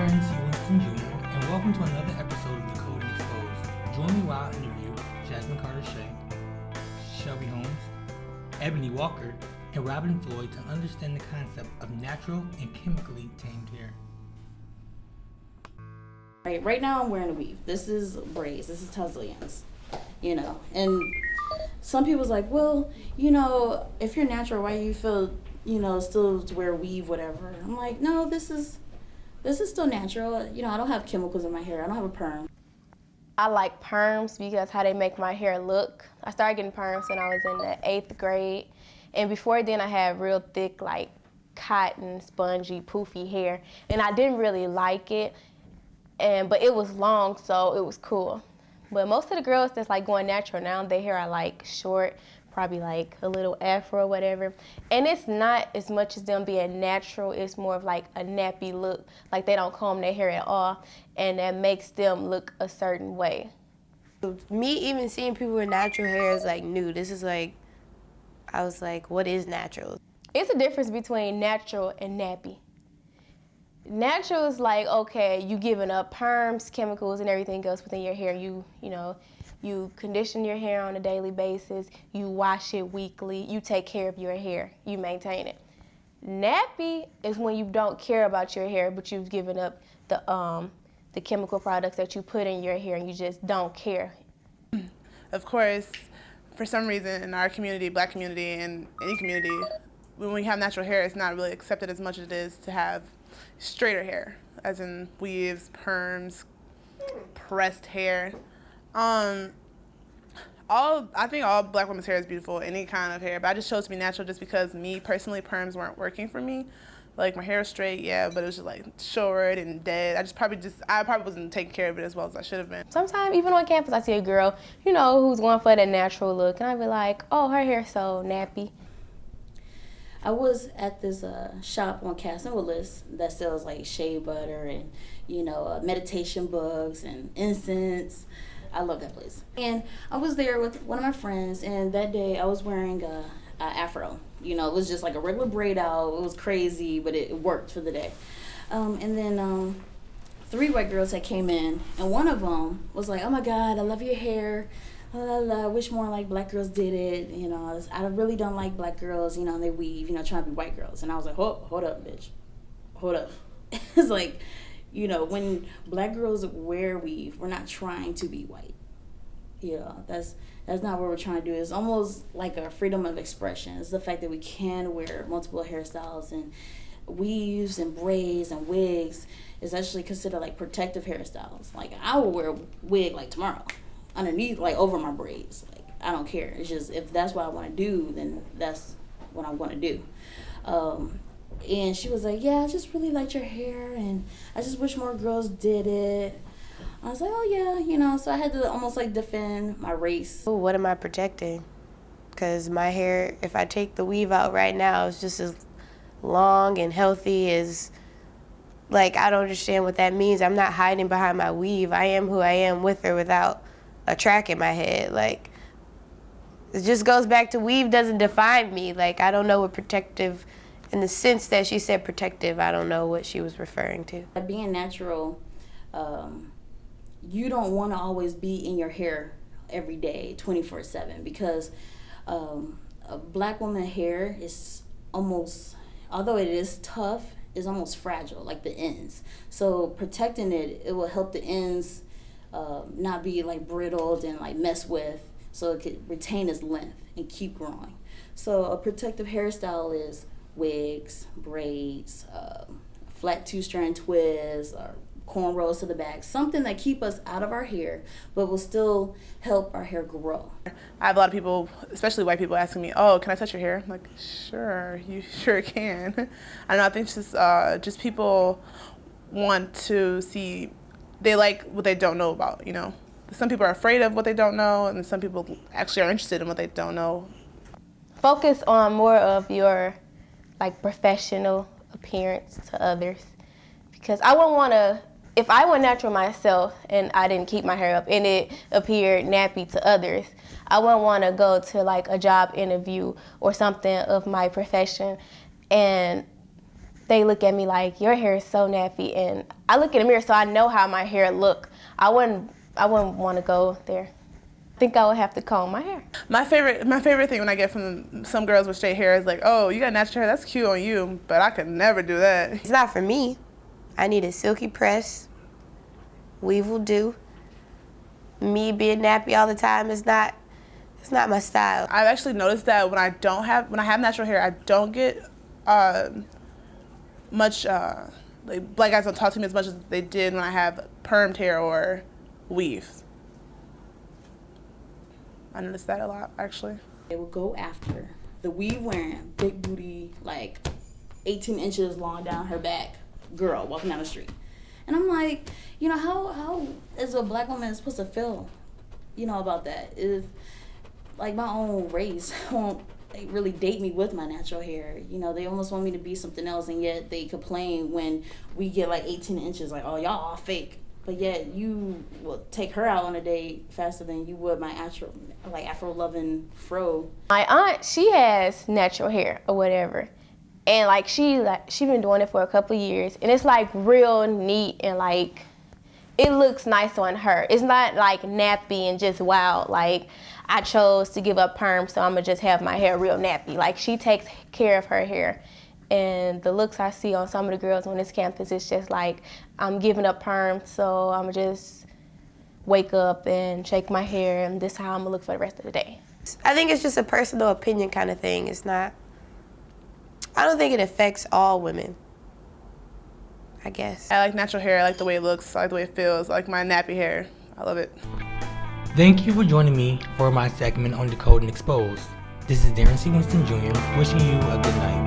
Terrence Winston Jr., and welcome to another episode of Decoding Exposed. Join me while I interview Jasmine Carter-Shea, Shelby Holmes, Ebony Walker, and Robin Floyd to understand the concept of natural and chemically tamed hair. Right now I'm wearing a weave. This is braids. This is Tusslians. And some people's like, well, if you're natural, why do you feel, still to wear weave, whatever? I'm like, no, this is still natural. I don't have chemicals in my hair. I don't have a perm. I like perms because how they make my hair look. I started getting perms when I was in the 8th grade. And before then I had real thick, like cotton, spongy, poofy hair. And I didn't really like it. But it was long, so it was cool. But most of the girls that's like going natural now, their hair are like short, probably like a little afro or whatever. And it's not as much as them being natural, it's more of like a nappy look. Like they don't comb their hair at all, and that makes them look a certain way. Me even seeing people with natural hair is like new. This is like, I was like, what is natural? It's a difference between natural and nappy. Natural is like, okay, you giving up perms, chemicals, and everything else within your hair. You condition your hair on a daily basis. You wash it weekly. You take care of your hair. You maintain it. Nappy is when you don't care about your hair, but you've given up the chemical products that you put in your hair, and you just don't care. Of course, for some reason in our community, black community, and any community, when we have natural hair, it's not really accepted as much as it is to have straighter hair, as in weaves, perms, pressed hair. I think all black women's hair is beautiful, any kind of hair, but I just chose to be natural just because me personally, perms weren't working for me. Like my hair was straight, yeah, but it was just like short and dead. I probably wasn't taking care of it as well as I should have been. Sometimes even on campus I see a girl, who's going for that natural look, and I be like, oh, her hair's so nappy. I was at this shop on Cass and Willis that sells like shea butter and, meditation books and incense. I love that place. And I was there with one of my friends, and that day I was wearing a afro. It was just like a regular braid out. It was crazy, but it worked for the day. And then 3 white girls that came in, and one of them was like, oh my God, I love your hair. I wish more like black girls did it. I really don't like black girls, they weave, trying to be white girls. And I was like, hold up, bitch. Hold up. It's like, when black girls wear weave, we're not trying to be white. That's not what we're trying to do. It's almost like a freedom of expression. It's the fact that we can wear multiple hairstyles, and weaves and braids and wigs is actually considered like protective hairstyles. Like I will wear a wig like tomorrow, underneath, like over my braids. Like I don't care. It's just if that's what I want to do, then that's what I want to do. And she was like, yeah, I just really liked your hair, and I just wish more girls did it. I was like, oh yeah, so I had to almost like defend my race. Oh, what am I protecting? Because my hair, if I take the weave out right now, it's just as long and healthy as, like, I don't understand what that means. I'm not hiding behind my weave. I am who I am with or without a track in my head. Like, it just goes back to weave doesn't define me. Like, I don't know what protective, in the sense that she said protective, I don't know what she was referring to. Being natural, you don't want to always be in your hair every day, 24/7, because a black woman's hair is almost, although it is tough, is almost fragile, like the ends. So protecting it will help the ends not be like brittled and like messed with, so it could retain its length and keep growing. So a protective hairstyle is wigs, braids, flat 2-strand twists, or cornrows to the back, something that keep us out of our hair but will still help our hair grow. I have a lot of people, especially white people, asking me, oh, can I touch your hair? I'm like, sure, you sure can. I know, I think just people want to see, they like what they don't know about, Some people are afraid of what they don't know, and some people actually are interested in what they don't know. Focus on more of your professional appearance to others, because I wouldn't want to, if I went natural myself and I didn't keep my hair up and it appeared nappy to others, I wouldn't want to go to a job interview or something of my profession and they look at me like, your hair is so nappy, and I look in the mirror so I know how my hair look. I wouldn't want to go there. I think I would have to comb my hair. My favorite thing when I get from some girls with straight hair is like, oh, you got natural hair, that's cute on you, but I could never do that. It's not for me. I need a silky press. Weave will do. Me being nappy all the time is not, it's not my style. I've actually noticed that when I have natural hair, I don't get much, like black guys don't talk to me as much as they did when I have permed hair or weaves. I noticed that a lot, actually. They would go after the weave wearing, big booty, like 18 inches long down her back girl walking down the street. And I'm like, you know, how is a black woman supposed to feel, you know, about that? If, like, my own race won't really date me with my natural hair. You know, they almost want me to be something else, and yet they complain when we get like 18 inches, like, oh, y'all all fake. But yet you will take her out on a date faster than you would my Afro-loving fro. My aunt, she has natural hair or whatever. And like she been doing it for a couple of years, and it's like real neat, and like it looks nice on her. It's not like nappy and just wild. Like, I chose to give up perm, so I'm gonna just have my hair real nappy. Like, she takes care of her hair. And the looks I see on some of the girls on this campus, it's just like, I'm giving up perm, so I'm gonna just wake up and shake my hair, and this is how I'm gonna look for the rest of the day. I think it's just a personal opinion kind of thing. It's not, I don't think it affects all women, I guess. I like natural hair. I like the way it looks. I like the way it feels. I like my nappy hair. I love it. Thank you for joining me for my segment on Decode and Expose. This is Darren C. Winston Jr. wishing you a good night.